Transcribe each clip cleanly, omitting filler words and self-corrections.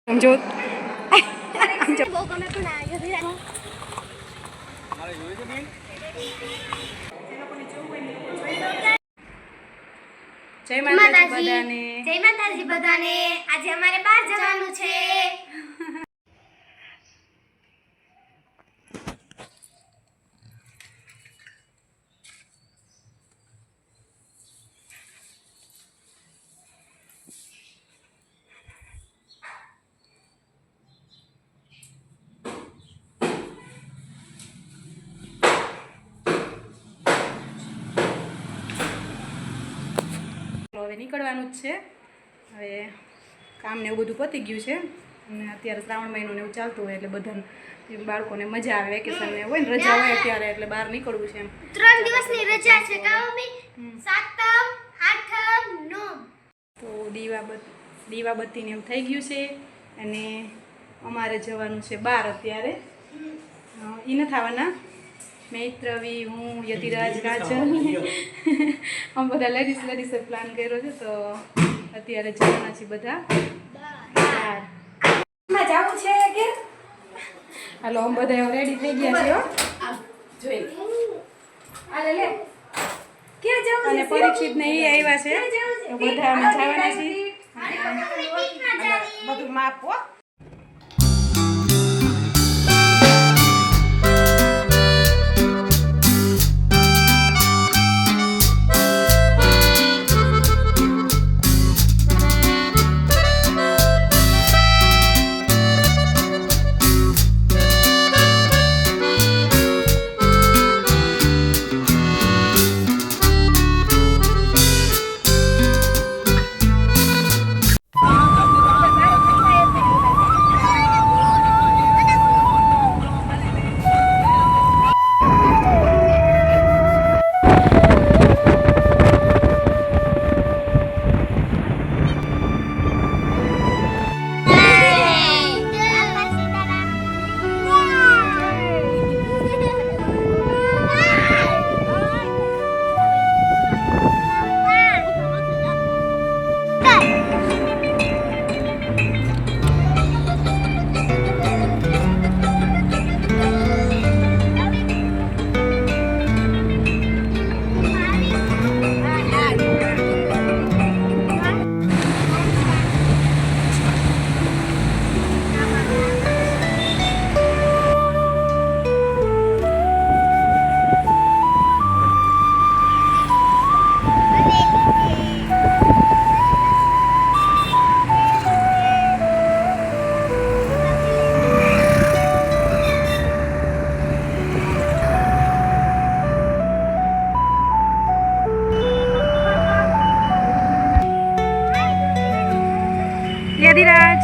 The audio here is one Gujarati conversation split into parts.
સમજો જય માતાજી બધાને આજે અમારે બહાર જવાનું છે. હવે નીકળવાનું જ છે. હવે કામ ને એવું બધું પતી ગયું છે અને અત્યારે શ્રાવણ મહિનો ને એવું ચાલતું હોય એટલે બધાને બાળકોને મજા આવે, વેકેશન ને હોય ને રજા હોય અત્યારે એટલે બહાર નીકળવું છે. 3 દિવસની રજા છે કા મમ્મી? 7મ 8મ 9મ તો દીવાબત્તી ને એવું થઈ ગયું છે અને અમારે જવાનું છે બહાર અત્યારે. ઈ ન થવાના મૈત્રવી, હું, યતિરાજ, રાજન અમે બધા લેડીઝ પ્લાન કર્યો છે તો અત્યારે જવાના છીએ બધા બહાર. જવું છે કે હાલો અમે બધા રેડી થઈ ગયા છે. જોઈ લે ક્યાં જવું અને પરીક્ષિત ને એ આવ્યા છે તો બધા અમે જવાના છીએ. બધું માપો યતિરાજ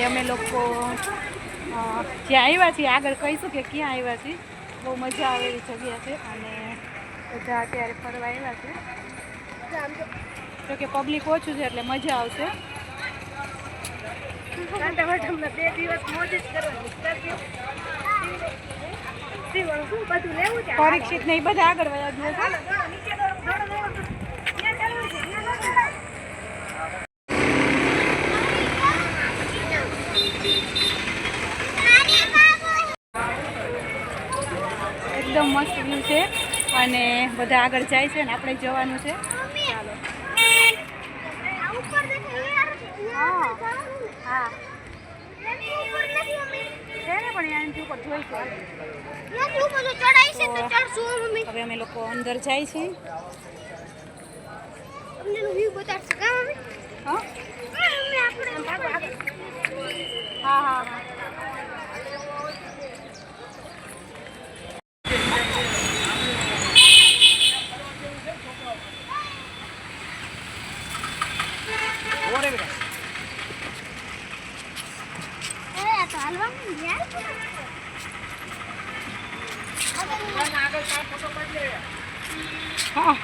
અમે લોકો જ્યાં આવ્યા છીએ આગળ કહીશું કે ક્યાં આવ્યા છીએ. બહુ મજા આવે એવી જગ્યા છે અને બધા અત્યારે ફરવા આવ્યા છે. તો કે પબ્લિક ઓછું છે એટલે મજા આવશે. 2 દિવસ મોજ જ કરવાની. પરીક્ષિત ને એ બધા આગળ વયા ગયો છે. એકદમ મસ્ત વ્યૂ છે અને બધા આગળ જાય છે અને આપણે જવાનું છે. ચાલો હા હવે અમે લોકો અંદર જાય છીએ. હા હા આ તો હાલવાનું છે યાર. હા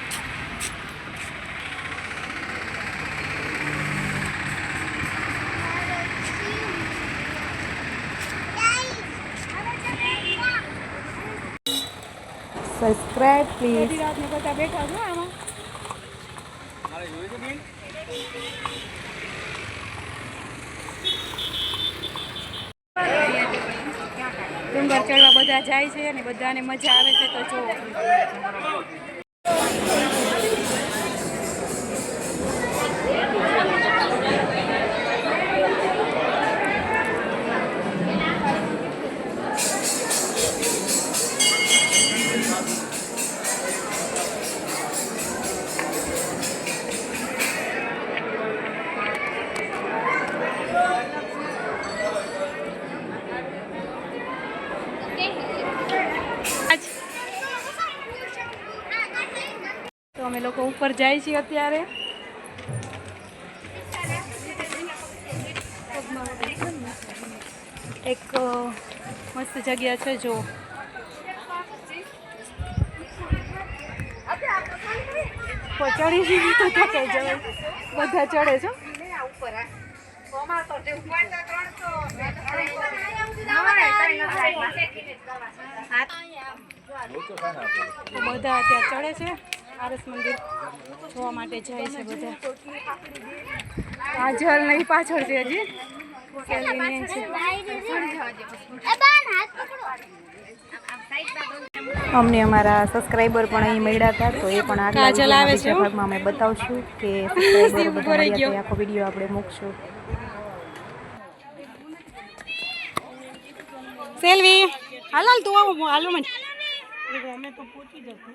સબસ્ક્રાઇબ પ્લીઝ. રાતને બધા બેઠા છો આમાં. ડુંગર ચડવા બધા જાય છે અને બધાને મજા આવે છે તો જો. તો અમે લોકો ઉપર જાય છીએ અત્યારે. એક મસ્ત જગ્યા છે જો. ચડી જઈએ તો થકાઈ જવાય. બધા ચડે છે. બધા ત્યાં ચડે છે. આરસ મંદિર જોવા માટે જાય છે બધા. કાજલ નહીં પાછળ છે હજી. અમને અમારા સબસ્ક્રાઈબર પણ અહીં મળ્યા હતા તો એ પણ આગલા બીજા ભાગમાં અમે બતાવશું કે સબસ્ક્રાઈબર બધા મળ્યા તો આખો વિડીયો આપણે મૂકશું. સેલ્વી હાલ તું આવો હાલો મને. અમે તો પહોંચી જશું.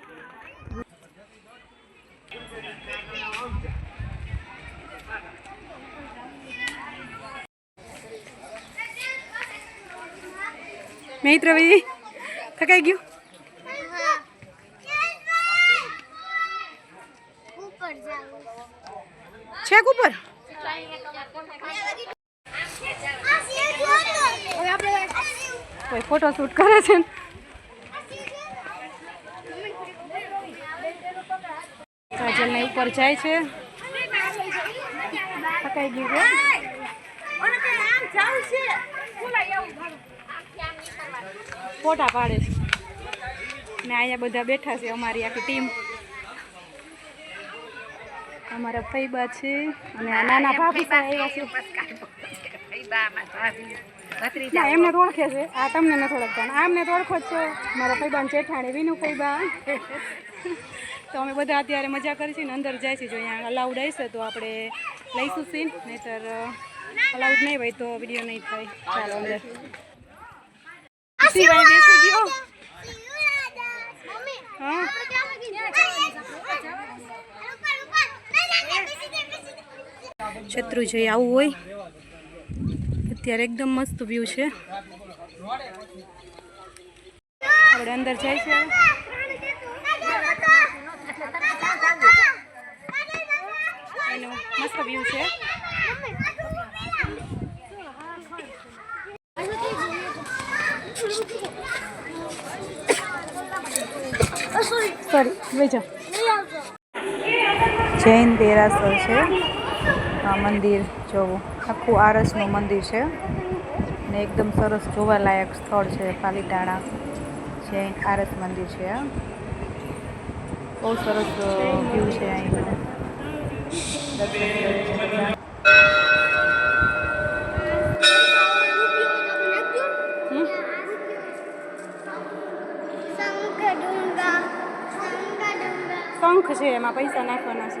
મૈત્રવી થકાઈ ગયું. છેક ઉપર કોઈ ફોટો શૂટ કરે છે ને. કાજલ ને ઉપર જાય છે. થકાઈ ગયું. ફોટા પાડે છે ને અહીંયા બધા બેઠા છે. અમારી આખી ટીમ. અમારા ફઈબા છે અને આ નાના ભાભી આવ્યા છે. ના એમને તો ઓળખે છે. આ તમને નથી ઓળખતા. આમને તો ઓળખો જ છો. મારા ફઈબા જેઠાણી વિનુ ફઈબા. તો અમે બધા અત્યારે મજા કરીશું ને અંદર જાય છે. જો અહીંયા અલાઉડ હશે તો આપણે લઈશું સીન, નહીતર અલાઉડ નહીં હોય તો વિડીયો નહીં થાય. ચાલો અંદર. શિવાય બેસી ગયો. હા શત્રુંજય આવું હોય. અત્યારે એકદમ મસ્ત વ્યૂ છે. આપણે અંદર જાય છે. એનો મસ્ત વ્યૂ છે. સોરી વેજો. જૈન દેરાસર છે આ મંદિર. જોવું આખું આરસનું મંદિર છે ને એકદમ સરસ જોવાલાયક સ્થળ છે. પાલીતાણા જૈન આરસ મંદિર છે. આ બહુ સરસ વ્યૂ છે અહીં. શંખ છે એમાં પૈસા નાખવાના છે.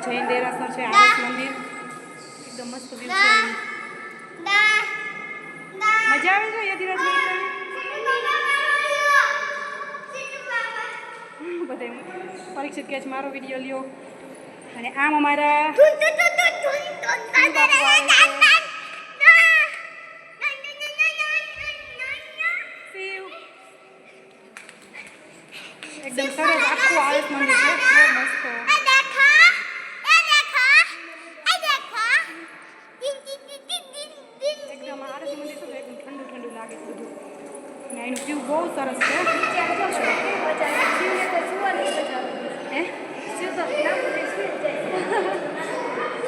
જૈન દેરાસર છે આરસ મંદિર. એકદમ મસ્ત વ્યૂ છે. મજા આવે છે યતિરાજ બધે. પરીક્ષિત કે મારો વિડીયો લ્યો. અને આમ અમારા એનું વ્યૂ બહુ સરસ છે નીચે આવજો કેવી મજા આવે શિવને તો સુવાની મજા આવે હે શિવ તો લાંબુ સ્પીડ જાય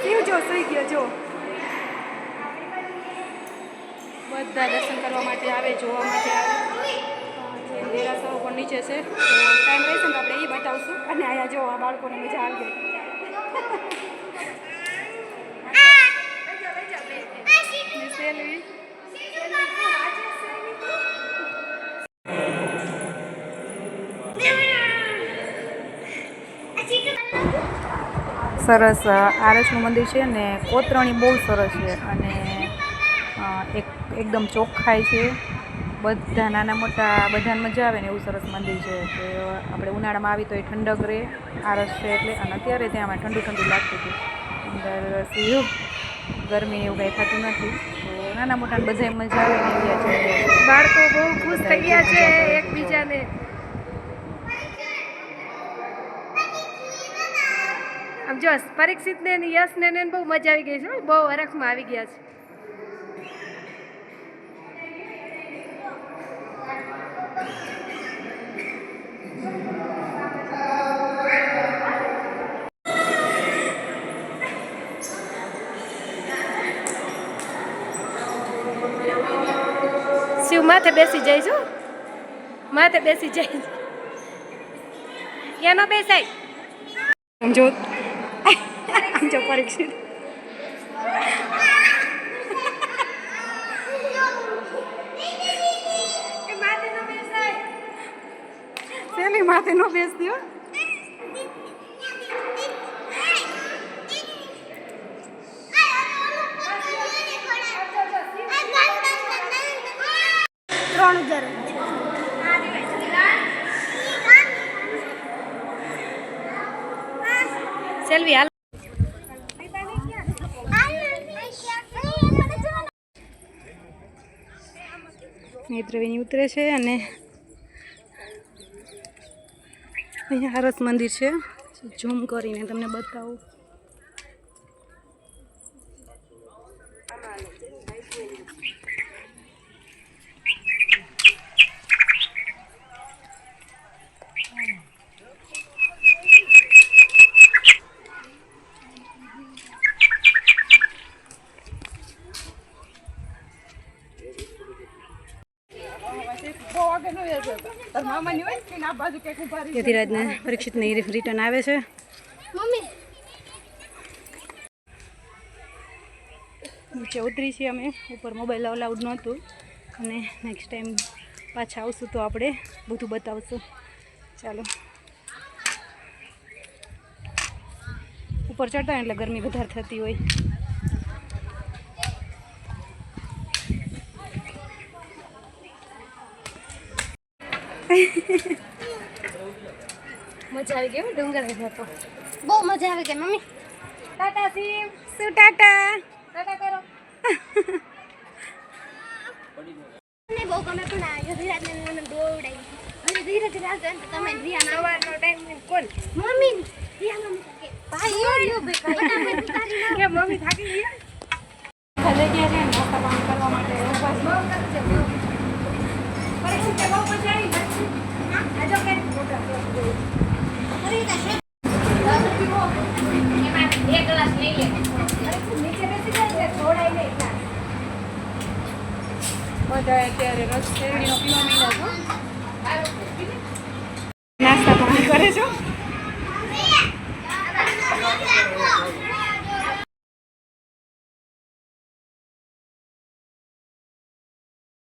શિવ જો સુઈ ગયો જો બધા દર્શન કરવા માટે આવે જોવા માટે આવે જે દેરાસરો પણ નીચે છે તો ટાઈમ રહેશે ને તો આપણે એ બતાવશું અને અહીંયા જો આ બાળકોને મજા આવી ગઈ સેલ્વી સરસ આરસનું મંદિર છે ને કોતરણી બહુ સરસ છે અને એકદમ ચોખ્ખાઈ છે બધા નાના મોટા બધાને મજા આવે ને એવું સરસ મંદિર છે કે આપણે ઉનાળામાં આવી તો એ ઠંડક રહે આરસ છે એટલે અને અત્યારે ત્યાંમાં ઠંડુ ઠંડુ લાગતું હતું અંદર શિવ ગરમી એવું કંઈ થતું નથી તો નાના મોટાને બધાય મજા આવે ને એવી આ જગ્યા છે બાળકો બહુ ખુશ થઈ ગયા છે એકબીજાને આમ જો પરીક્ષિતને ને યશને ને બહુ મજા આવી ગઈ છે બહુ હરખમાં આવી ગયા છે શિવ માથે બેસી જઈશું માથે બેસી જઈશ યા ન બેસાય સમજો જો પરીક્ષિત સેલી માથે નો બેસતી હો સેલ્વી હાલ નેત્રવીની ઉતરે છે અને અહીંયા હરસ મંદિર છે ઝૂમ કરીને તમને બતાવું યતિરાજને પરીક્ષિતને રિટર્ન આવે છે નીચે ઉતરી છીએ અમે ઉપર મોબાઈલ અલાઉડ નહોતું અને નેક્સ્ટ ટાઈમ પાછા આવશું તો આપણે બધું બતાવશું ચાલો ઉપર ચડતા એટલે ગરમી વધારે થતી હોય મજા આવી ગઈ ડુંગર હતો બહુ મજા આવી ગઈ મમ્મી ટાટા શિવ શું ટાટા ટાટા કરો મને બહુ ગમે પણ આ ધીરજ ને મને દોવડાઈ મને ધીરજ રાખજો તમે ધ્યાન સવારનો ટાઈમ કોણ મમ્મી ધ્યાન મમ્મી કે ભાઈ યો બે કે મમ્મી થાકી ગયા ભલે ગયા છે નાસ્તા પાણી કરવા માટે ઉપવાસ બહુ કરજો પરીક્ષિત બહુ મજા આવી આજો કે મોટા અરે તા એમાં એક ગ્લાસ લઈ લે નીચે બેસી જાય થોડાઈ નહીં બધા અત્યારે રસ શેરડીનો પીવા માંડ્યા છો નાસ્તા પાણી કરે છો